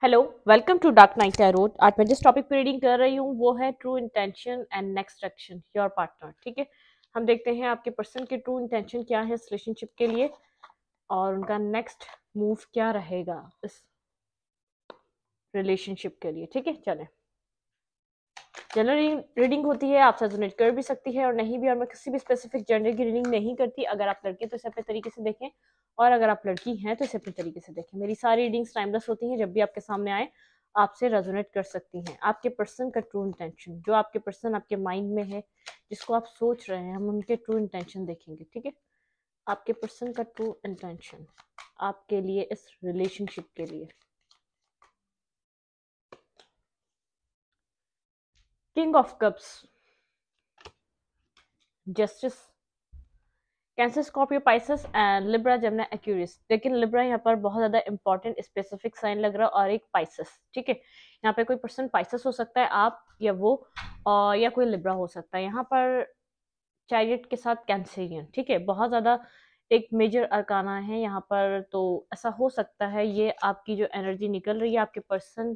Hello, welcome to dark night tarot. आज मैं जिस टॉपिक पे रीडिंग कर रही हूँ वो है true intention and next action your partner. ठीक है, हम देखते हैं आपके पर्सन के ट्रू इंटेंशन क्या है इस रिलेशनशिप के लिए और उनका नेक्स्ट मूव क्या रहेगा इस रिलेशनशिप के लिए। ठीक है, चलें। जनरल रीडिंग होती है, आपसे रेजोनेट कर भी सकती है और नहीं भी, और मैं किसी भी स्पेसिफिक जेंडर की रीडिंग नहीं करती। अगर आप लड़के तो इसे अपने तरीके से देखें और अगर आप लड़की हैं तो इसे अपने तरीके से देखें। मेरी सारी रीडिंग्स टाइमलेस होती हैं, जब भी आपके सामने आए आपसे रेजोनेट कर सकती हैं। आपके पर्सन का ट्रू इंटेंशन, जो आपके पर्सन आपके माइंड में है, जिसको आप सोच रहे हैं, हम उनके ट्रू इंटेंशन देखेंगे। ठीक है, आपके पर्सन का ट्रू इंटेंशन आपके लिए इस रिलेशनशिप के लिए। King of cups, justice, cancer, Scorpio, Pisces and Libra, Gemini, Aquarius. लेकिन लिब्रा यहाँ पर बहुत ज्यादा इंपॉर्टेंट स्पेसिफिक साइन लग रहा है और एक पाइसेस। ठीक है, यहाँ पे कोई पर्सन पाइसेस हो सकता है, आप या वो, और या कोई लिब्रा हो सकता है। यहाँ पर चैरियट के साथ कैंसेरियन। ठीक है, बहुत ज्यादा एक मेजर अरकाना है यहाँ पर। तो ऐसा हो सकता है ये आपकी जो एनर्जी निकल रही है आपके पर्सन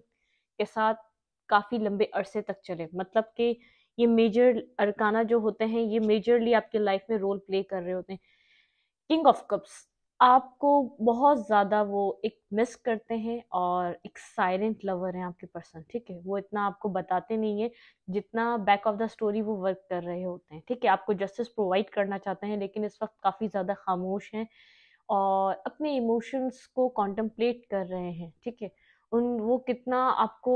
के साथ काफी लंबे अरसे तक चले। मतलब कि ये मेजर अरकाना जो होते हैं ये मेजरली आपके लाइफ में रोल प्ले कर रहे होते हैं। किंग ऑफ कप्स आपको बहुत ज्यादा वो एक मिस करते हैं और एक साइलेंट लवर है आपके पर्सन। ठीक है, वो इतना आपको बताते नहीं है जितना बैक ऑफ द स्टोरी वो वर्क कर रहे होते हैं। ठीक है, आपको जस्टिस प्रोवाइड करना चाहते हैं लेकिन इस वक्त काफी ज्यादा खामोश हैं और अपने इमोशंस को कॉन्टेम्पलेट कर रहे हैं। ठीक है, उन वो कितना आपको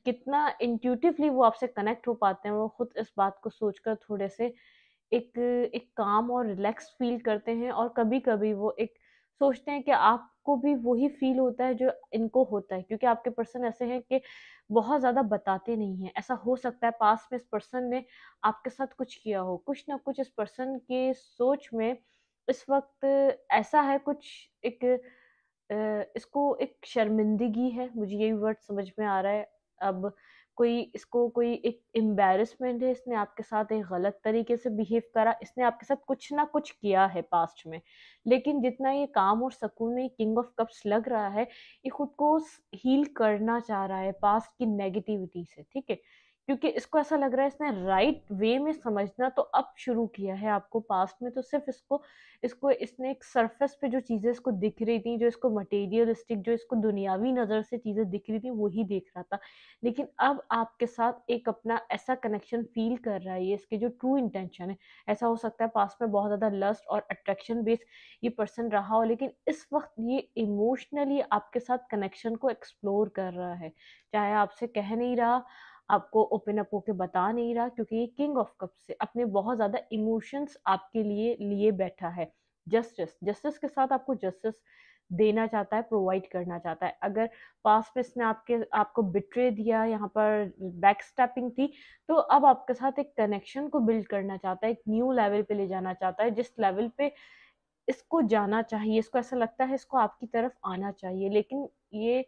कितना इंट्यूटिवली वो आपसे कनेक्ट हो पाते हैं, वो खुद इस बात को सोचकर थोड़े से एक एक काम और रिलैक्स फील करते हैं। और कभी कभी वो एक सोचते हैं कि आपको भी वही फील होता है जो इनको होता है, क्योंकि आपके पर्सन ऐसे हैं कि बहुत ज्यादा बताते नहीं हैं। ऐसा हो सकता है पास्ट में इस पर्सन ने आपके साथ कुछ किया हो, कुछ ना कुछ इस पर्सन के सोच में इस वक्त ऐसा है कुछ एक इसको एक शर्मिंदगी है, मुझे यही वर्ड समझ में आ रहा है। अब कोई इसको कोई एक एम्बैरेसमेंट है, इसने आपके साथ एक गलत तरीके से बिहेव करा, इसने आपके साथ कुछ ना कुछ किया है पास्ट में। लेकिन जितना ये काम और सुकून में किंग ऑफ कप्स लग रहा है, ये खुद को हील करना चाह रहा है पास्ट की नेगेटिविटी से। ठीक है, क्योंकि इसको ऐसा लग रहा है इसने राइट वे में समझना तो अब शुरू किया है। आपको पास्ट में तो सिर्फ इसको इसको इसने एक सरफेस पे जो चीजें इसको दिख रही थी, जो इसको मटेरियलिस्टिक, जो इसको दुनियावी नजर से चीजें दिख रही थी, वही देख रहा था। लेकिन अब आपके साथ एक अपना ऐसा कनेक्शन फील कर रहा है, ये इसके जो ट्रू इंटेंशन है। ऐसा हो सकता है पास्ट में बहुत ज्यादा लस्ट और अट्रैक्शन बेस्ड ये पर्सन रहा हो, लेकिन इस वक्त ये इमोशनली आपके साथ कनेक्शन को एक्सप्लोर कर रहा है। चाहे आपसे कह नहीं रहा, आपको ओपन अप होके बता नहीं रहा, क्योंकि ये किंग ऑफ कप से अपने बहुत ज्यादा इमोशंस आपके लिए लिए बैठा है। जस्टिस, जस्टिस के साथ आपको जस्टिस देना चाहता है, प्रोवाइड करना चाहता है। अगर पास्ट में इसने आपको बिट्रे दिया, यहाँ पर बैक स्टेपिंग थी, तो अब आपके साथ एक कनेक्शन को बिल्ड करना चाहता है, एक न्यू लेवल पे ले जाना चाहता है, जिस लेवल पे इसको जाना चाहिए। इसको ऐसा लगता है इसको आपकी तरफ आना चाहिए, लेकिन ये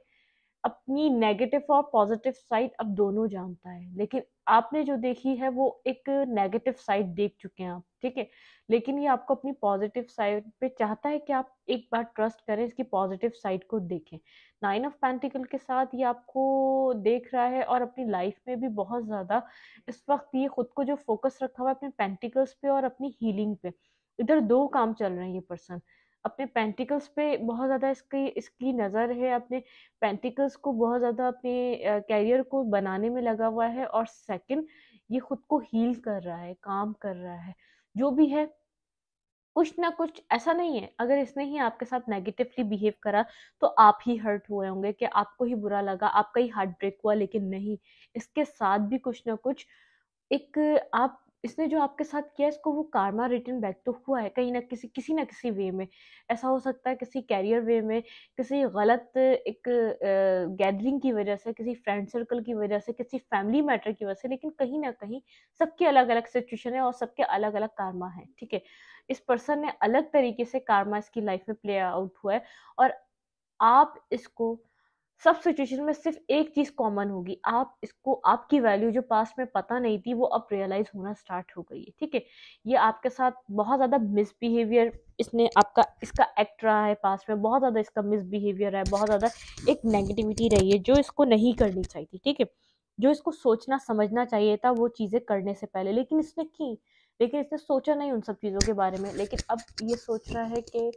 अपनी नेगेटिव और पॉजिटिव साइड अब दोनों जानता है। लेकिन आपने जो देखी है वो एक नेगेटिव साइड देख चुके हैं आप। ठीक है, लेकिन ये आपको अपनी पॉजिटिव साइड पे चाहता है कि आप एक बार ट्रस्ट करें, इसकी पॉजिटिव साइड को देखें। नाइन ऑफ पेंटिकल के साथ ये आपको देख रहा है और अपनी लाइफ में भी बहुत ज्यादा इस वक्त ये खुद को जो फोकस रखा हुआ है अपने पेंटिकल्स पे और अपनी हीलिंग पे। इधर दो काम चल रहे हैं। ये पर्सन अपने पेंटिकल्स पे बहुत ज्यादा इसकी इसकी नजर है, अपने पेंटिकल्स को बहुत ज्यादा अपने कैरियर को बनाने में लगा हुआ है। और सेकंड, ये खुद को हील कर रहा है, काम कर रहा है। जो भी है, कुछ ना कुछ ऐसा नहीं है अगर इसने ही आपके साथ नेगेटिवली बिहेव करा तो आप ही हर्ट हुए होंगे, कि आपको ही बुरा लगा, आपका ही हार्ट ब्रेक हुआ। लेकिन नहीं, इसके साथ भी कुछ ना कुछ एक आप इसने जो आपके साथ किया, इसको वो कार्मा रिटर्न बैक तो हुआ है कहीं ना किसी ना किसी वे में। ऐसा हो सकता है किसी कैरियर वे में, किसी गलत एक गैदरिंग की वजह से, किसी फ्रेंड सर्कल की वजह से, किसी फैमिली मैटर की वजह से। लेकिन कहीं ना कहीं सबके अलग अलग सिचुएशन है और सबके अलग अलग कार्मा है। ठीक है, इस पर्सन ने अलग तरीके से कार्मा इसकी लाइफ में प्ले आउट हुआ है और आप इसको सब सिचुएशन में सिर्फ एक चीज कॉमन होगी, आप इसको, आपकी वैल्यू जो पास्ट में पता नहीं थी वो अब रियलाइज होना स्टार्ट हो गई है, ठीक है। ये आपके साथ बहुत ज्यादा मिसबिहेवियर, इसने आपका इसका एक्ट रहा है पास्ट में, बहुत ज्यादा इसका मिसबिहेवियर है, बहुत ज्यादा एक नेगेटिविटी रही है जो इसको नहीं करनी चाहिए थी, ठीक है। जो इसको सोचना समझना चाहिए था वो चीजें करने से पहले, लेकिन इसने की, लेकिन इसने सोचा नहीं उन सब चीजों के बारे में। लेकिन अब ये सोच रहा है कि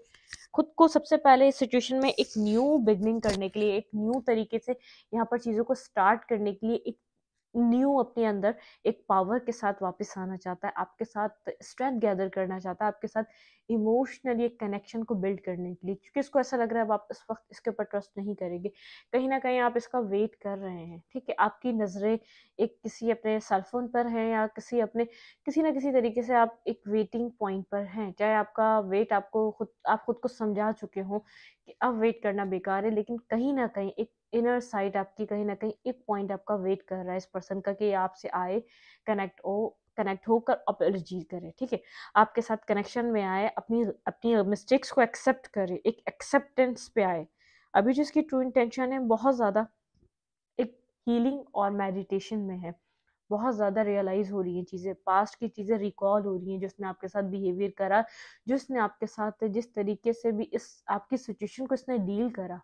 खुद को सबसे पहले इस सिचुएशन में एक न्यू बिगनिंग करने के लिए, एक न्यू तरीके से यहाँ पर चीज़ों को स्टार्ट करने के लिए, एक न्यू अपने अंदर एक पावर के साथ वापस आना चाहता है, आपके साथ स्ट्रेंथ गैदर करना चाहता है, आपके साथ इमोशनली एक कनेक्शन को बिल्ड करने के लिए, क्योंकि इसको ऐसा लग रहा है अब आप इस वक्त इसके ऊपर ट्रस्ट नहीं करेंगे, कहीं ना कहीं आप इसका वेट कर रहे हैं, ठीक है। आपकी नज़रें एक किसी अपने सेलफोन पर हैं या किसी अपने, किसी ना किसी तरीके से आप एक वेटिंग पॉइंट पर हैं, चाहे आपका वेट, आपको खुद, आप खुद को समझा चुके हो कि अब वेट करना बेकार है, लेकिन कहीं ना कहीं एक इनर साइड आपकी, कहीं ना कहीं एक पॉइंट आपका वेट कर रहा है इस पर्सन का कि ये आपसे आए, कनेक्ट होकर अपॉलजी करे, ठीक है, आपके साथ कनेक्शन में आए, अपनी अपनी मिस्टेक्स को एक्सेप्ट करे, एक एक्सेप्टेंस पे आए। अभी जो इसकी ट्रू इंटेंशन है बहुत ज़्यादा एक हीलिंग और मेडिटेशन में है, बहुत ज़्यादा रियलाइज़ हो रही हैं चीज़ें, पास्ट की चीज़ें रिकॉल हो रही हैं, जिसने आपके साथ बिहेवियर करा, जिसने आपके साथ जिस तरीके से भी इस आपकी सिचुएशन को इसने डील करा,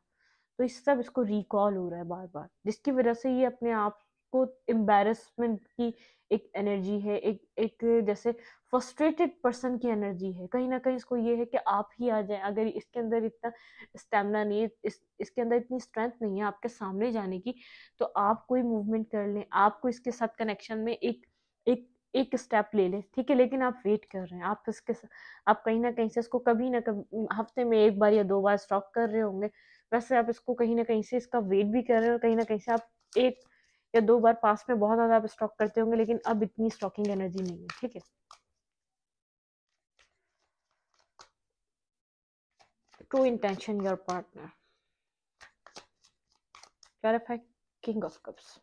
तो इस सब इसको रिकॉल हो रहा है बार बार, जिसकी वजह से ये अपने आप को एम्बेरसमेंट की एक एनर्जी है, एक एक जैसे फ्रस्ट्रेटेड पर्सन की एनर्जी है, कहीं ना कहीं इसको ये है कि आप ही आ जाएं, अगर इसके अंदर इतना स्टेमिना नहीं है, इसके अंदर इतनी स्ट्रेंथ नहीं है आपके सामने जाने की, तो आप कोई मूवमेंट कर लें, आपको इसके साथ कनेक्शन में एक एक एक स्टेप ले लें, ठीक है, लेकिन आप वेट कर रहे हैं, आप आप कहीं ना कहीं से इसको कभी ना कभी हफ्ते में एक बार या दो बार स्टॉक कर रहे होंगे, वैसे आप इसको कहीं ना कहीं से इसका वेट भी कर रहे हो, कहीं ना कहीं से आप एक या दो बार पास में बहुत ज्यादा आप स्टॉक करते होंगे, लेकिन अब इतनी स्टॉकिंग एनर्जी नहीं है, ठीक है। True intention your partner, clarify, king of cups,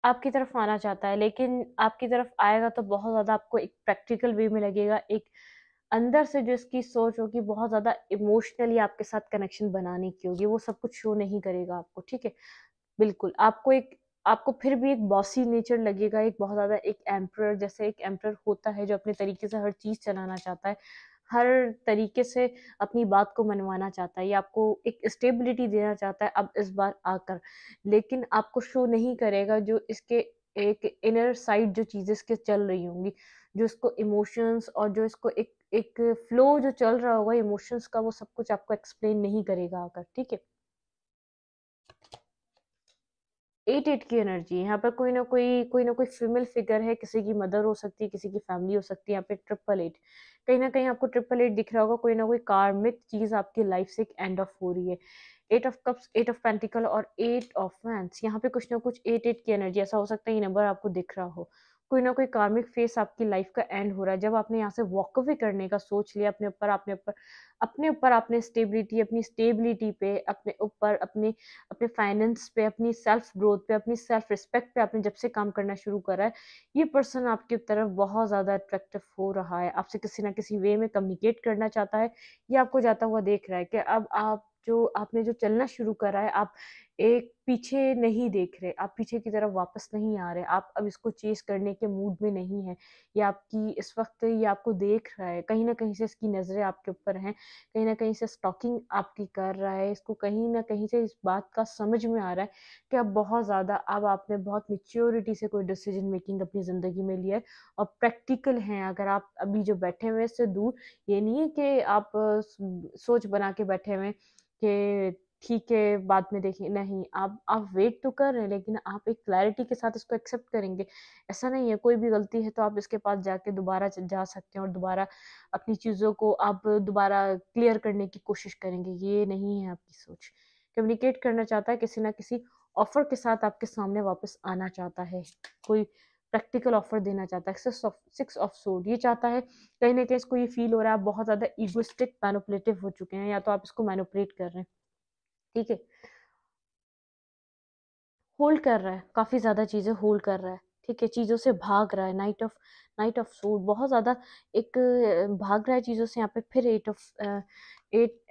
आपकी तरफ आना चाहता है, लेकिन आपकी तरफ आएगा तो बहुत ज्यादा आपको एक प्रैक्टिकल वे में लगेगा, एक अंदर से जो इसकी सोच होगी बहुत ज्यादा इमोशनली आपके साथ कनेक्शन बनाने की होगी, वो सब कुछ शो नहीं करेगा आपको, ठीक है। बिल्कुल, आपको फिर भी एक बॉसी नेचर लगेगा, एक बहुत ज़्यादा एक एम्परर, जैसे एक एम्परर होता है जो अपने तरीके से हर चीज़ चलाना चाहता है, हर तरीके से अपनी बात को मनवाना चाहता है, या आपको एक स्टेबिलिटी देना चाहता है अब इस बार आकर, लेकिन आपको शो नहीं करेगा जो इसके एक इनर साइड जो चीज़ें इसके चल रही होंगी, जो इसको इमोशंस और जो इसको एक एक फ्लो जो चल रहा होगा इमोशंस का, वो सब कुछ आपको एक्सप्लेन नहीं करेगा आकर, ठीक है। 8 की एनर्जी, यहाँ पर कोई ना कोई फीमेल फिगर है, किसी की मदर हो सकती है, किसी की फैमिली हो सकती है, यहाँ पे 888, कहीं ना कहीं आपको 888 दिख रहा होगा, कोई ना कोई कार्मिक चीज आपकी लाइफ से एक एंड ऑफ हो रही है। 8 ऑफ कप्स, 8 ऑफ पेंटिकल और 8 ऑफ वैंड्स, यहाँ पे कुछ ना कुछ 8 की एनर्जी, ऐसा हो सकता है ये नंबर आपको दिख रहा हो, कोई ना कोई कार्मिक फेस आपकी लाइफ का एंड हो रहा है, जब आपने यहाँ से वॉक अवे करने का सोच लिया, अपने ऊपर आपने स्टेबिलिटी पे, अपने ऊपर अपने अपने फाइनेंस पे, अपनी सेल्फ ग्रोथ पे, अपनी सेल्फ रिस्पेक्ट पे आपने जब से काम करना शुरू करा है, ये पर्सन आपकी तरफ बहुत ज़्यादा अट्रैक्टिव हो रहा है, आपसे किसी ना किसी वे में कम्युनिकेट करना चाहता है, ये आपको जाता हुआ देख रहा है कि अब आपने जो चलना शुरू करा है, आप एक पीछे नहीं देख रहे, आप पीछे की तरफ वापस नहीं आ रहे, आप अब इसको चेस करने के मूड में नहीं है, ये आपकी इस वक्त ये आपको देख रहा है, कहीं ना कहीं से इसकी नज़रें आपके ऊपर हैं, कहीं ना कहीं से स्टॉकिंग आपकी कर रहा है, इसको कहीं ना कहीं से इस बात का समझ में आ रहा है कि अब बहुत ज़्यादा, अब आपने बहुत मेच्योरिटी से कोई डिसीजन मेकिंग अपनी ज़िंदगी में लिया है, और प्रैक्टिकल हैं, अगर आप अभी जो बैठे हुए इससे दूर, ये नहीं है कि आप सोच बना के बैठे हुए हैं कि ठीक है बाद में देखें, नहीं, आप वेट तो कर रहे हैं, लेकिन आप एक क्लैरिटी के साथ इसको एक्सेप्ट करेंगे, ऐसा नहीं है कोई भी गलती है तो आप इसके पास जाके दोबारा जा सकते हैं और दोबारा अपनी चीज़ों को आप दोबारा क्लियर करने की कोशिश करेंगे, ये नहीं है आपकी सोच। कम्युनिकेट करना चाहता है, किसी ना किसी ऑफर के साथ आपके सामने वापस आना चाहता है, कोई प्रैक्टिकल ऑफर देना चाहता है, 6 ऑफ सोर्ड ये चाहता है, कहीं ना कहीं इसको ये फील हो रहा है आप बहुत ज़्यादा इगोइस्टिक मैनिपुलेटिव हो चुके हैं, या तो आप इसको मैनिपुलेट कर रहे हैं, ठीक है, होल्ड कर रहा है, काफ़ी ज़्यादा चीज़ें होल्ड कर रहा है, ठीक है, चीज़ों से भाग रहा है, नाइट ऑफ सूट बहुत ज़्यादा एक भाग रहा है चीज़ों से, यहाँ पे फिर 8 ऑफ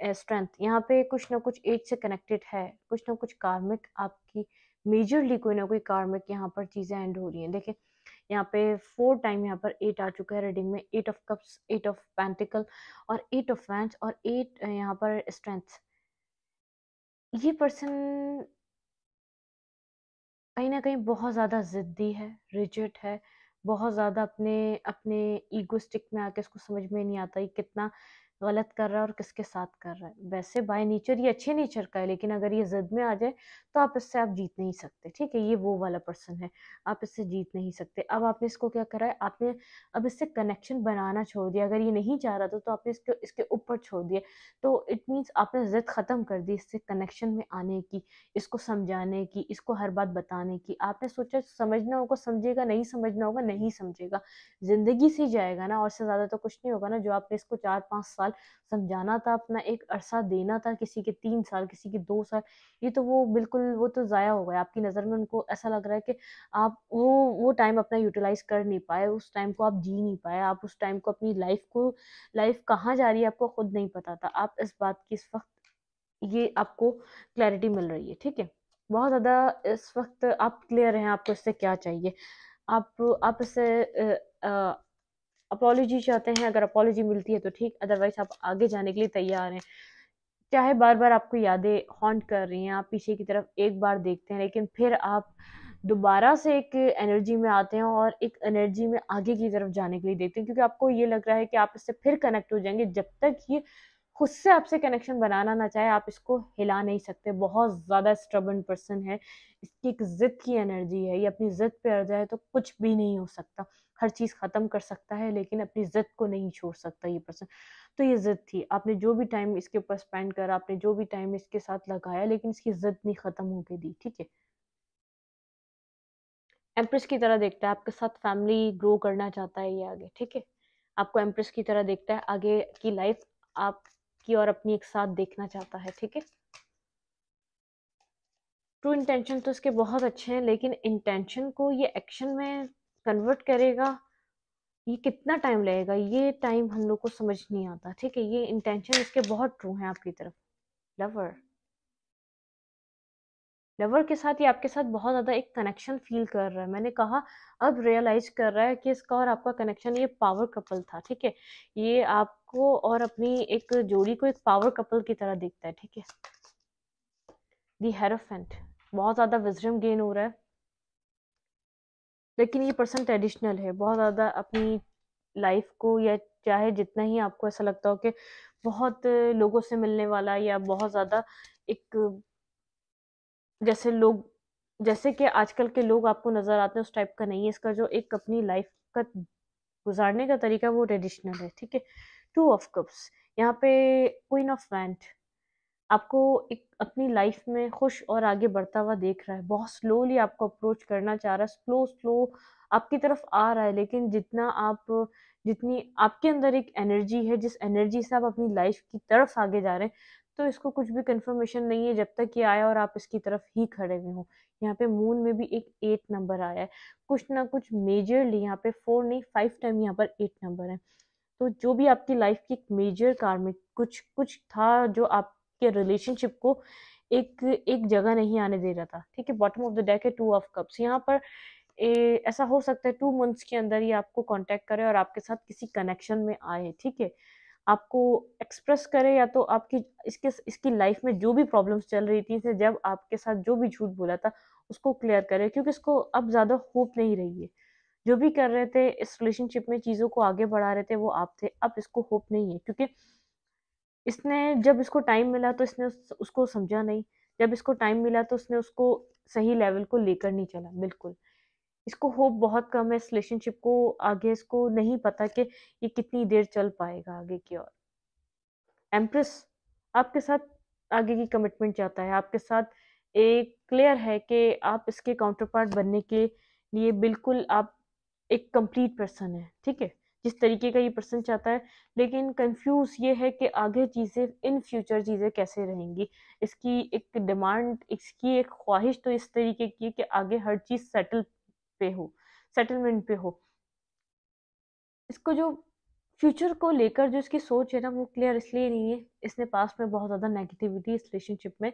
स्ट्रेंथ, यहाँ पे कुछ ना कुछ एज से कनेक्टेड है, कुछ ना कुछ कार्मिक आपकी मेजरली कोई ना कोई कार्मिक यहाँ पर चीजें एंड हो रही हैं। देखिए यहाँ पे 4 टाइम यहाँ पर 8 आ चुका है रीडिंग में, 8 ऑफ कप्स, 8 ऑफ पेंटिकल और 8 ऑफ वैंड्स और 8 यहाँ पर स्ट्रेंथ। ये पर्सन कहीं न कहीं बहुत ज़्यादा ज़िद्दी है, रिजिड है, बहुत ज़्यादा अपने अपने ईगोइस्टिक में आके इसको समझ में नहीं आता ये कितना गलत कर रहा है और किसके साथ कर रहा है। वैसे बाय नेचर ये अच्छे नेचर का है, लेकिन अगर ये ज़िद में आ जाए तो आप इससे आप जीत नहीं सकते, ठीक है? ये वो वाला पर्सन है, आप इससे जीत नहीं सकते। अब आपने इसको क्या करा है, आपने अब इससे कनेक्शन बनाना छोड़ दिया। अगर ये नहीं चाह रहा था तो आपने इसके इसके ऊपर छोड़ दिया। तो इट मीन्स आपने ज़िद ख़त्म कर दी इससे कनेक्शन में आने की, इसको समझाने की, इसको हर बात बताने की। आपने सोचा समझना होगा समझेगा, नहीं समझना होगा नहीं समझेगा, ज़िंदगी से ही जाएगा ना, और से ज़्यादा तो कुछ नहीं होगा ना। जो आपने इसको 4-5 साल समझाना था, अपना एक अरसा देना था, किसी के 3 साल, किसी के 2 साल, ये तो वो बिल्कुल वो तो ज़ाया हो गया। आपकी नज़र में उनको ऐसा लग रहा है कि आप वो टाइम अपना यूटिलाइज़ कर नहीं पाए, उस टाइम को आप जी नहीं पाए, आप उस टाइम को अपनी लाइफ़ कहाँ जा रही है आपको खुद नहीं पता था। आप इस बात की इस वक़्त ये आपको क्लैरिटी मिल रही है, ठीक है? बहुत ज़्यादा इस वक़्त आप क्लियर हैं आपको इससे क्या चाहिए। आप इससे अपॉलजी चाहते हैं, अगर अपॉलजी मिलती है तो ठीक, अदरवाइज़ आप आगे जाने के लिए तैयार हैं। चाहे बार-बार आपको यादें हॉन्ट कर रही हैं, आप पीछे की तरफ एक बार देखते हैं, लेकिन फिर आप दोबारा से एक एनर्जी में आते हैं और एक एनर्जी में आगे की तरफ जाने के लिए देखते हैं, क्योंकि आपको ये लग रहा है कि आप इससे फिर कनेक्ट हो जाएँगे। जब तक ये खुद से आपसे कनेक्शन बनाना ना चाहे, आप इसको हिला नहीं सकते। बहुत ज़्यादा स्टबर्न पर्सन है, इसकी एक ज़िद की एनर्जी है, ये अपनी ज़िद पे अड़ जाए तो कुछ भी नहीं हो सकता। हर चीज़ ख़त्म कर सकता है, लेकिन अपनी ज़िद को नहीं छोड़ सकता ये पर्सन। तो ये ज़िद थी, आपने जो भी टाइम इसके ऊपर स्पेंड करा, आपने जो भी टाइम इसके साथ लगाया, लेकिन इसकी ज़िद नहीं ख़त्म होके दी, ठीक है? एम्प्रेस की तरह देखता है, आपके साथ फैमिली ग्रो करना चाहता है ये आगे, ठीक है? आपको एम्प्रेस की तरह देखता है, आगे की लाइफ़ आपकी और अपनी एक साथ देखना चाहता है, ठीक है? ट्रू इंटेंशन तो इसके बहुत अच्छे हैं, लेकिन इंटेंशन को ये एक्शन में कन्वर्ट करेगा, ये कितना टाइम लगेगा, ये टाइम हम लोग को समझ नहीं आता, ठीक है? ये इंटेंशन इसके बहुत ट्रू हैं आपकी तरफ। लवर लवर के साथ ये आपके साथ बहुत ज़्यादा एक कनेक्शन फ़ील कर रहा है। मैंने कहा अब रियलाइज़ कर रहा है कि इसका और आपका कनेक्शन ये पावर कपल था, ठीक है? ये आपको और अपनी एक जोड़ी को एक पावर कपल की तरह देखता है, ठीक है? दी हेरोफेंट, बहुत ज़्यादा विज़डम गेन हो रहा है, लेकिन ये पर्सन ट्रेडिशनल है, बहुत ज़्यादा अपनी लाइफ़ को, या चाहे जितना ही आपको ऐसा लगता हो कि बहुत लोगों से मिलने वाला, या बहुत ज़्यादा एक जैसे लोग जैसे कि आजकल के लोग आपको नज़र आते हैं उस टाइप का नहीं है। इसका जो एक अपनी लाइफ़ का गुज़ारने का तरीका है वो ट्रेडिशनल है, ठीक है? 2 ऑफ कप्स, यहाँ पे क्वीन ऑफ वैंड आपको एक अपनी लाइफ़ में खुश और आगे बढ़ता हुआ देख रहा है। बहुत स्लोली आपको अप्रोच करना चाह रहा है, स्लो आपकी तरफ आ रहा है, लेकिन जितनी आपके अंदर एक एनर्जी है, जिस एनर्जी से आप अपनी लाइफ़ की तरफ आगे जा रहे हैं, तो इसको कुछ भी कन्फर्मेशन नहीं है जब तक ये आया और आप इसकी तरफ ही खड़े हुए हों। यहाँ पे मून में भी एक 8 नंबर आया है। कुछ ना कुछ मेजरली यहाँ पे 4 नहीं 5 टाइम यहाँ पर 8 नंबर है। तो जो भी आपकी लाइफ़ की एक मेजर कार्मिक कुछ कुछ था जो आपके रिलेशनशिप को एक एक जगह नहीं आने दे रहा था, ठीक है? बॉटम ऑफ द डेक है 2 ऑफ कप्स। यहाँ पर ऐसा हो सकता है 2 मंथ्स के अंदर ये आपको कॉन्टैक्ट करे और आपके साथ किसी कनेक्शन में आए, ठीक है? आपको एक्सप्रेस करे, या तो आपकी इसकी लाइफ में जो भी प्रॉब्लम्स चल रही थी, जब आपके साथ जो भी झूठ बोला था, उसको क्लियर करे, क्योंकि इसको अब ज़्यादा होप नहीं रही है। जो भी कर रहे थे इस रिलेशनशिप में, चीज़ों को आगे बढ़ा रहे थे, वो आप थे। अब इसको होप नहीं है, क्योंकि इसने जब इसको टाइम मिला तो इसने उसको समझा नहीं। जब इसको टाइम मिला तो उसने उसको सही लेवल को लेकर नहीं चला, बिल्कुल। इसको होप बहुत कम है इस रिलेशनशिप को आगे, इसको नहीं पता कि ये कितनी देर चल पाएगा आगे की ओर। एम्प्रेस आपके साथ आगे की कमिटमेंट चाहता है, आपके साथ एक क्लियर है कि आप इसके काउंटर पार्ट बनने के लिए बिल्कुल आप एक कंप्लीट पर्सन है, ठीक है? जिस तरीके का ये पर्सन चाहता है, लेकिन कंफ्यूज ये है कि आगे चीज़ें इन फ्यूचर चीज़ें कैसे रहेंगी। इसकी एक डिमांड, इसकी एक ख्वाहिश तो इस तरीके की है कि आगे हर चीज़ सेटलमेंट पे हो। इसको जो फ्यूचर को लेकर जो इसकी सोच है ना वो क्लियर इसलिए नहीं है, इसने पास्ट में बहुत ज़्यादा नेगेटिविटी इस रिलेशनशिप में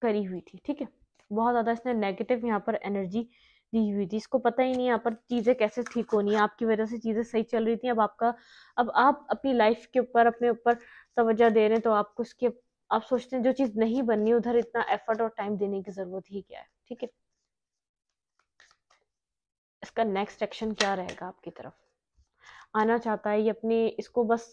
करी हुई थी, ठीक है। बहुत ज़्यादा इसने नेगेटिव यहाँ पर एनर्जी दी हुई थी, इसको पता ही नहीं यहाँ पर चीज़ें कैसे ठीक होनी है, आपकी वजह से चीज़ें सही चल रही थी, अब आप अपनी लाइफ के ऊपर अपने ऊपर तवज्जो दे रहे हैं, तो आपको इसके आप सोचते हैं जो चीज़ नहीं बननी उधर इतना एफर्ट और टाइम देने की ज़रूरत ही क्या है, ठीक है। इसका नेक्स्ट एक्शन क्या रहेगा, आपकी तरफ आना चाहता है ये अपने, इसको बस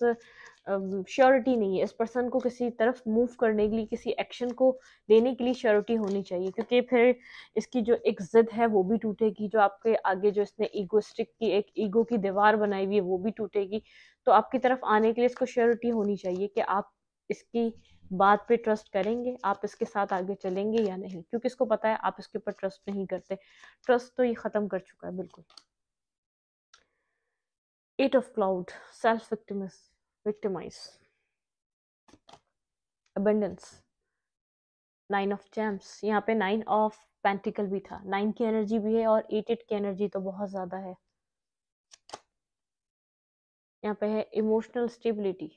श्योरिटी नहीं है, इस पर्सन को किसी तरफ मूव करने के लिए, किसी एक्शन को लेने के लिए श्योरिटी होनी चाहिए, क्योंकि फिर इसकी जो एक जिद है वो भी टूटेगी, जो आपके आगे जो इसने ईगोस्टिक की एक ईगो की दीवार बनाई हुई है वो भी टूटेगी। तो आपकी तरफ आने के लिए इसको श्योरिटी होनी चाहिए कि आप इसकी बात पे ट्रस्ट करेंगे, आप इसके साथ आगे चलेंगे या नहीं, क्योंकि इसको पता है आप इसके ऊपर ट्रस्ट नहीं करते, ट्रस्ट तो ये खत्म कर चुका है बिल्कुल। Eight of Cloud, victimize, abundance, Nine of Gems, यहाँ पे Nine of Pentacle भी था, 9 की एनर्जी भी है और 8 की एनर्जी तो बहुत ज़्यादा है। यहाँ पे है इमोशनल स्टेबिलिटी,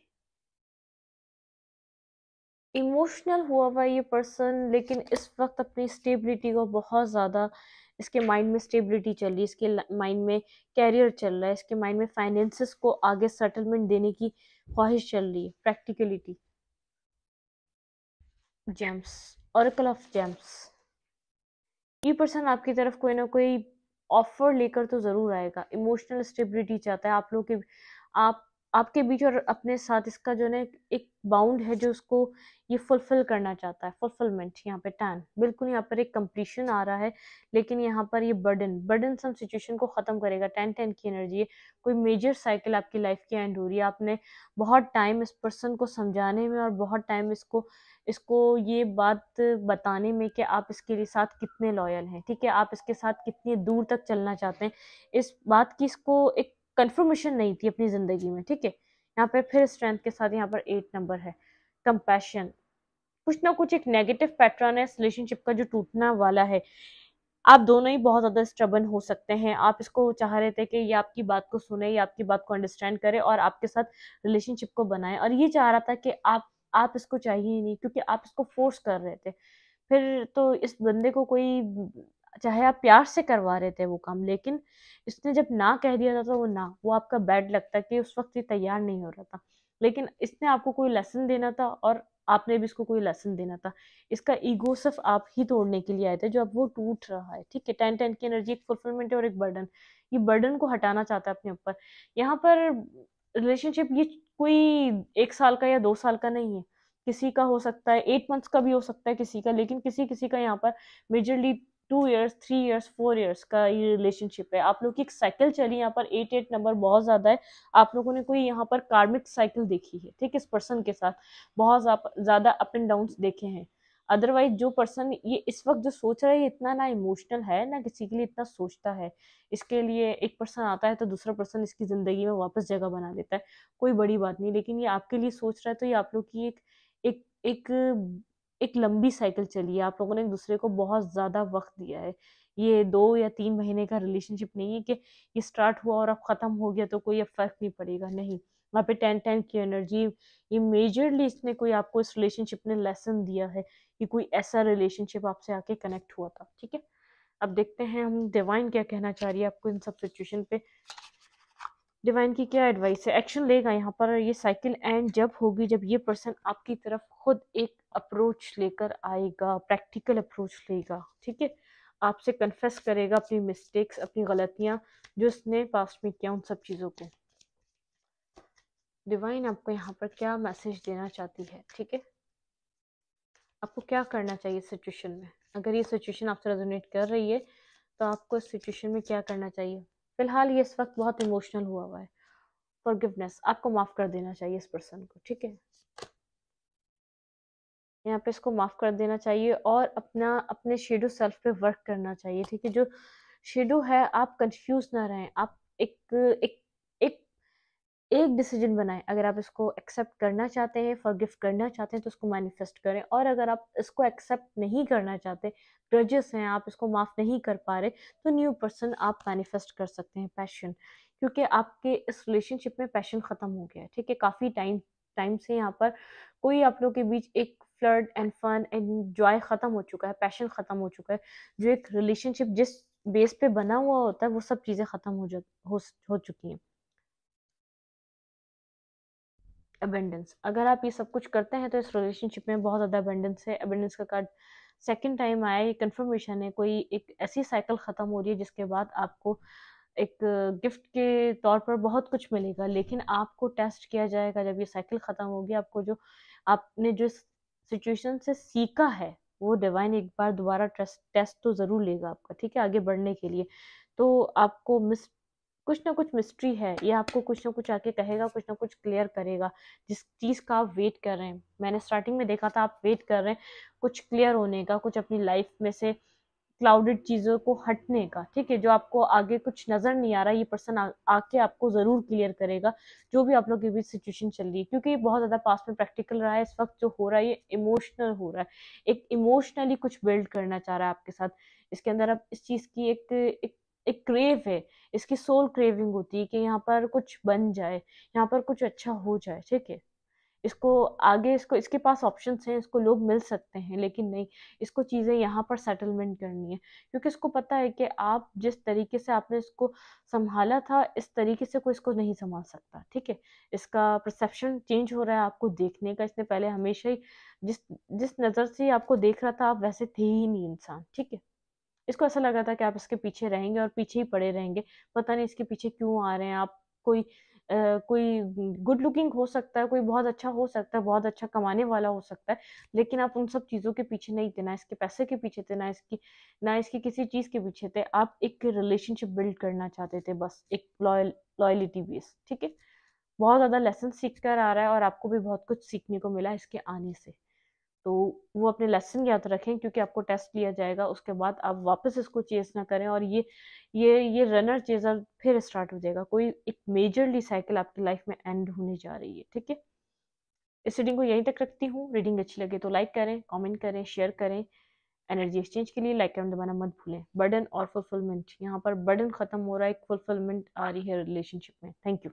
इमोशनल हुआ हुआ ये पर्सन, लेकिन इस वक्त अपनी स्टेबिलिटी को बहुत ज़्यादा, इसके माइंड में स्टेबिलिटी चल रही है, इसके माइंड में कैरियर चल रहा है, इसके माइंड में फाइनेंसेस को आगे सेटलमेंट देने की ख्वाहिश चल रही है, practicality, James, oracle of James, ये पर्सन आपकी तरफ कोई ना कोई ऑफर लेकर तो जरूर आएगा, इमोशनल स्टेबिलिटी चाहता है आप लोग के, आप आपके बीच और अपने साथ इसका जो है एक बाउंड है जो उसको ये फुलफिल करना चाहता है, फुलफिलमेंट, यहाँ पे 10 बिल्कुल, यहाँ पर एक कंप्लीशन आ रहा है, लेकिन यहाँ पर ये बर्डन सम सिचुएशन को खत्म करेगा, 10 की एनर्जी है, कोई मेजर साइकिल आपकी लाइफ की एंड हो रही है, आपने बहुत टाइम इस पर्सन को समझाने में और बहुत टाइम इसको इसको ये बात बताने में कि आप इसके लिए साथ कितने लॉयल हैं, ठीक है, आप इसके साथ कितनी दूर तक चलना चाहते हैं, इस बात की इसको एक कंफर्मेशन नहीं थी अपनी जिंदगी में, ठीक है। यहाँ पे फिर स्ट्रेंथ के साथ यहाँ पर 8 नंबर है, कंपैशन, कुछ ना कुछ एक नेगेटिव पैटर्न है इस रिलेशनशिप का जो टूटना वाला है, आप दोनों ही बहुत ज्यादा स्टबन हो सकते हैं, आप इसको चाह रहे थे कि ये आपकी बात को सुने, ये आपकी बात को अंडरस्टैंड करे और आपके साथ रिलेशनशिप को बनाए, और ये चाह रहा था कि आप इसको चाहिए ही नहीं, क्योंकि आप इसको फोर्स कर रहे थे, फिर तो इस बंदे को कोई, चाहे आप प्यार से करवा रहे थे वो काम, लेकिन इसने जब ना कह दिया था तो वो आपका बैड लगता कि उस वक्त ये तैयार नहीं हो रहा था, लेकिन इसने आपको कोई लेसन देना था और आपने भी इसको कोई लेसन देना था, इसका ईगो सिर्फ आप ही तोड़ने के लिए आए थे, जो अब वो टूट रहा है, ठीक है। 10 की एनर्जी एक फुलफिलमेंट है और एक बर्डन, ये बर्डन को हटाना चाहता है अपने ऊपर, यहाँ पर रिलेशनशिप ये कोई 1 साल का या 2 साल का नहीं है, किसी का हो सकता है 8 मंथ्स का भी हो सकता है किसी का, लेकिन किसी किसी का यहाँ पर मेजरली 2 ईयर्स, 3 ईयर्स, 4 ईयर्स का ये रिलेशनशिप है, आप लोग की एक साइकिल चली, यहाँ पर 8 नंबर बहुत ज्यादा है, आप लोगों ने कोई यहाँ पर कार्मिक साइकिल देखी है, ठीक है, इस पर्सन के साथ बहुत ज्यादा अप एंड डाउन देखे हैं, अदरवाइज जो पर्सन ये इस वक्त जो सोच रहा है ये इतना ना इमोशनल है ना किसी के लिए इतना सोचता है, इसके लिए एक पर्सन आता है तो दूसरा पर्सन इसकी जिंदगी में वापस जगह बना देता है, कोई बड़ी बात नहीं, लेकिन ये आपके लिए सोच रहा है, तो ये आप लोग की एक एक एक लंबी साइकिल चली है, आप लोगों ने एक दूसरे को बहुत ज्यादा वक्त दिया है, ये 2 या 3 महीने का रिलेशनशिप नहीं है कि ये स्टार्ट हुआ और अब खत्म हो गया तो कोई अब फर्क नहीं पड़ेगा, नहीं, वहाँ पे 10 की एनर्जी, ये मेजरली इसने कोई आपको इस रिलेशनशिप ने लेसन दिया है कि कोई ऐसा रिलेशनशिप आपसे आके कनेक्ट हुआ था, ठीक है। अब देखते हैं हम डिवाइन क्या कहना चाह रही है आपको इन सब सिचुएशन पे, डिवाइन की क्या एडवाइस है, एक्शन लेगा यहाँ पर, ये साइकिल एंड जब होगी जब ये पर्सन आपकी तरफ खुद एक अप्रोच लेकर आएगा, प्रैक्टिकल अप्रोच लेगा, ठीक है, आपसे कन्फेस करेगा अपनी मिस्टेक्स, अपनी गलतियां जो उसने पास्ट में किया, उन सब चीज़ों को। डिवाइन आपको यहाँ पर क्या मैसेज देना चाहती है, ठीक है, आपको क्या करना चाहिए सिचुएशन में, अगर ये सिचुएशन आपसे रेजोनेट कर रही है तो आपको इस सिचुएशन में क्या करना चाहिए। फिलहाल ये इस वक्त बहुत इमोशनल हुआ है, फॉरगिवनेस, आपको माफ कर देना चाहिए इस पर्सन को, ठीक है, यहाँ पे इसको माफ कर देना चाहिए और अपने शेडो सेल्फ पे वर्क करना चाहिए, ठीक है, जो शेडो है आप कंफ्यूज ना रहें, आप एक एक एक एक डिसीजन बनाएं, अगर आप इसको एक्सेप्ट करना चाहते हैं, फॉरगिव करना चाहते हैं तो उसको मैनिफेस्ट करें, और अगर आप इसको एक्सेप्ट नहीं करना चाहते, ग्रजेस हैं, आप इसको माफ नहीं कर पा रहे, तो न्यू पर्सन आप मैनिफेस्ट कर सकते हैं, पैशन, क्योंकि आपके इस रिलेशनशिप में पैशन खत्म हो गया है, ठीक है। काफी टाइम टाइम से यहाँ पर कोई आप लोगों के बीच एक flirt and fun and joy खत्म हो चुका है, पैशन खत्म हो चुका है। जो एक रिलेशनशिप जिस बेस पे बना हुआ होता है वो सब चीजें खत्म हो चुकी हैं। अबेंडेंस, अगर आप ये सब कुछ करते हैं तो इस रिलेशनशिप में बहुत ज़्यादा अबेंडेंस है। अबेंडेंस का कार्ड सेकंड टाइम आया, ये कंफर्मेशन है, कोई एक ऐसी साइकिल ख़त्म हो रही है जिसके बाद आपको एक गिफ्ट के तौर पर बहुत कुछ मिलेगा, लेकिन आपको टेस्ट किया जाएगा जब ये साइकिल ख़त्म होगी। आपको जो आपने जो सिचुएशन से सीखा है वो डिवाइन एक बार दोबारा टेस्ट टेस्ट तो ज़रूर लेगा आपका, ठीक है, आगे बढ़ने के लिए। तो आपको मिस कुछ ना कुछ मिस्ट्री है, ये आपको कुछ ना कुछ आके कहेगा, कुछ ना कुछ क्लियर करेगा, जिस चीज़ का आप वेट कर रहे हैं। मैंने स्टार्टिंग में देखा था आप वेट कर रहे हैं कुछ क्लियर होने का, कुछ अपनी लाइफ में से क्लाउडेड चीज़ों को हटने का, ठीक है। जो आपको आगे कुछ नज़र नहीं आ रहा, ये पर्सन आके आपको ज़रूर क्लियर करेगा जो भी आप लोग के बीच सिचुएशन चल रही है, क्योंकि ये बहुत ज़्यादा पास्ट में प्रैक्टिकल रहा है। इस वक्त जो हो रहा है ये इमोशनल हो रहा है, एक इमोशनली कुछ बिल्ड करना चाह रहा है आपके साथ। इसके अंदर अब इस चीज़ की एक क्रेव है, इसकी सोल क्रेविंग होती है कि यहाँ पर कुछ बन जाए, यहाँ पर कुछ अच्छा हो जाए, ठीक है। इसको आगे इसको इसके पास ऑप्शंस हैं, इसको लोग मिल सकते हैं, लेकिन नहीं, इसको चीज़ें यहाँ पर सेटलमेंट करनी है, क्योंकि इसको पता है कि आप जिस तरीके से आपने इसको संभाला था इस तरीके से कोई इसको नहीं संभाल सकता, ठीक है। इसका परसेप्शन चेंज हो रहा है आपको देखने का। इसने पहले हमेशा ही जिस जिस नज़र से आपको देख रहा था आप वैसे थे ही नहीं इंसान, ठीक है। इसको ऐसा लगा था कि आप इसके पीछे रहेंगे और पीछे ही पड़े रहेंगे, पता नहीं इसके पीछे क्यों आ रहे हैं आप। कोई गुड लुकिंग हो सकता है, कोई बहुत अच्छा हो सकता है, बहुत अच्छा कमाने वाला हो सकता है, लेकिन आप उन सब चीज़ों के पीछे नहीं थे, ना इसके पैसे के पीछे थे, ना इसकी किसी चीज़ के पीछे थे। आप एक रिलेशनशिप बिल्ड करना चाहते थे, बस एक लॉयलिटी बेस, ठीक है। बहुत ज़्यादा लेसन सीख कर आ रहा है और आपको भी बहुत कुछ सीखने को मिला इसके आने से। तो वो अपने लेसन याद रखें, क्योंकि आपको टेस्ट लिया जाएगा, उसके बाद आप वापस इसको चेस ना करें और ये रनर चेजर फिर स्टार्ट हो जाएगा। कोई एक मेजरली साइकिल आपकी लाइफ में एंड होने जा रही है, ठीक है। इस रीडिंग को यहीं तक रखती हूँ। रीडिंग अच्छी लगे तो लाइक करें, कमेंट करें, शेयर करें। एनर्जी एक्सचेंज के लिए लाइक करना दबाना मत भूलें। बर्डन और फुलफिलमेंट, यहाँ पर बर्डन खत्म हो रहा है, एक फुलफिलमेंट आ रही है रिलेशनशिप में। Thank you.